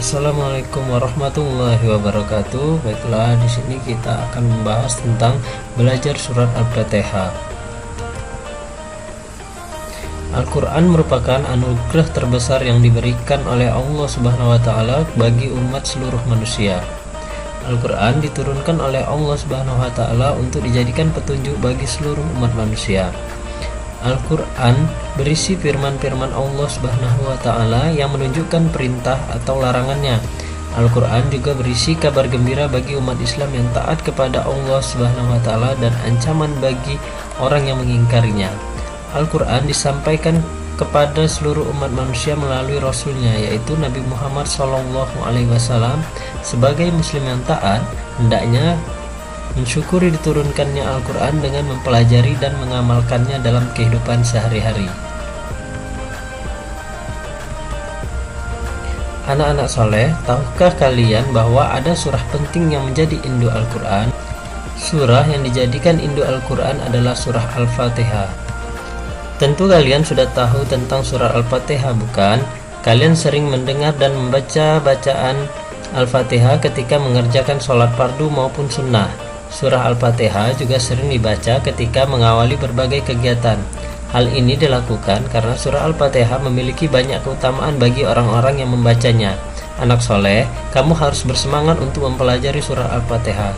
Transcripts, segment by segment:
Assalamualaikum warahmatullahi wabarakatuh. Baiklah, di sini kita akan membahas tentang belajar surat Al-Fatihah. Al-Quran merupakan anugerah terbesar yang diberikan oleh Allah Subhanahu wa Ta'ala bagi umat seluruh manusia. Al-Quran diturunkan oleh Allah Subhanahu wa Ta'ala untuk dijadikan petunjuk bagi seluruh umat manusia. Al-Quran berisi firman-firman Allah Subhanahu wa Ta'ala yang menunjukkan perintah atau larangannya. Al-Quran juga berisi kabar gembira bagi umat Islam yang taat kepada Allah Subhanahu wa Ta'ala dan ancaman bagi orang yang mengingkarinya. Al-Quran disampaikan kepada seluruh umat manusia melalui Rasulnya, yaitu Nabi Muhammad SAW. Sebagai Muslim yang taat, hendaknya mensyukuri diturunkannya Al-Quran dengan mempelajari dan mengamalkannya dalam kehidupan sehari-hari. Anak-anak soleh, tahukah kalian bahwa ada surah penting yang menjadi induk Al-Quran? Surah yang dijadikan induk Al-Quran adalah surah Al-Fatihah. Tentu kalian sudah tahu tentang surah Al-Fatihah, bukan? Kalian sering mendengar dan membaca bacaan Al-Fatihah ketika mengerjakan sholat fardu maupun sunnah. Surah Al-Fatihah juga sering dibaca ketika mengawali berbagai kegiatan. Hal ini dilakukan karena surah Al-Fatihah memiliki banyak keutamaan bagi orang-orang yang membacanya. Anak soleh, kamu harus bersemangat untuk mempelajari surah Al-Fatihah.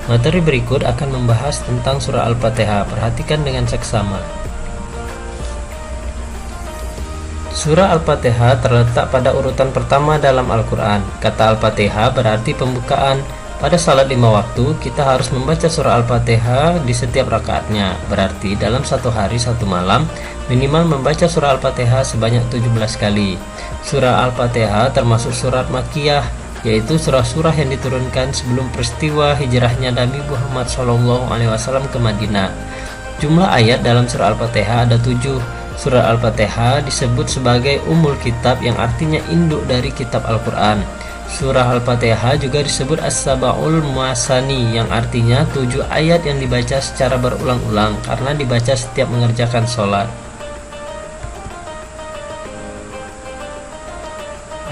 Materi berikut akan membahas tentang surah Al-Fatihah. Perhatikan dengan seksama. Surah Al-Fatihah terletak pada urutan pertama dalam Al-Quran. Kata Al-Fatihah berarti pembukaan. Pada salat 5 waktu, kita harus membaca surah Al-Fatihah di setiap rakaatnya. Berarti dalam satu hari satu malam, minimal membaca surah Al-Fatihah sebanyak 17 kali. Surah Al-Fatihah termasuk surat Makkiyah, yaitu surah-surah yang diturunkan sebelum peristiwa hijrahnya Nabi Muhammad SAW ke Madinah. Jumlah ayat dalam surah Al-Fatihah ada 7. Surah Al-Fatihah disebut sebagai Ummul Kitab, yang artinya induk dari kitab Al-Quran. Surah Al-Fatihah juga disebut As-Sab'ul Muasani, yang artinya 7 ayat yang dibaca secara berulang-ulang karena dibaca setiap mengerjakan sholat.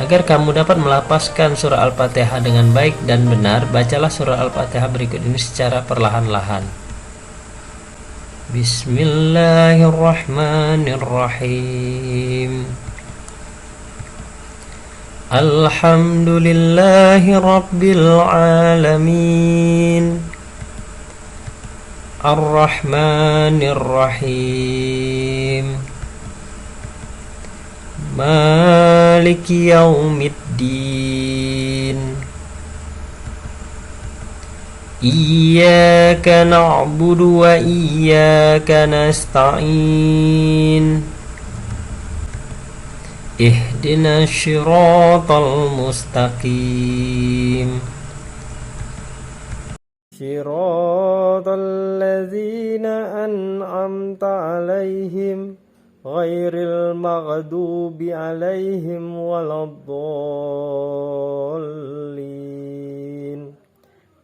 Agar kamu dapat melafazkan surah Al-Fatihah dengan baik dan benar, bacalah surah Al-Fatihah berikut ini secara perlahan-lahan. Bismillahirrahmanirrahim. Alhamdulillahi Rabbil Alamin, Ar-Rahmanir Rahim, Maliki Yaumiddin, Iyyaka na'budu wa iyyaka nasta'in, Ihdina syiratal mustaqim, syiratal ladzina an'amta alaihim ghairil maghdubi alaihim waladdallin.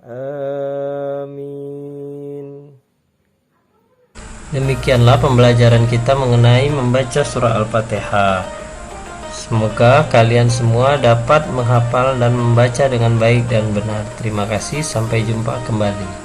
Amin. Demikianlah pembelajaran kita mengenai membaca surah Al-Fatihah. Semoga kalian semua dapat menghafal dan membaca dengan baik dan benar. Terima kasih, sampai jumpa kembali.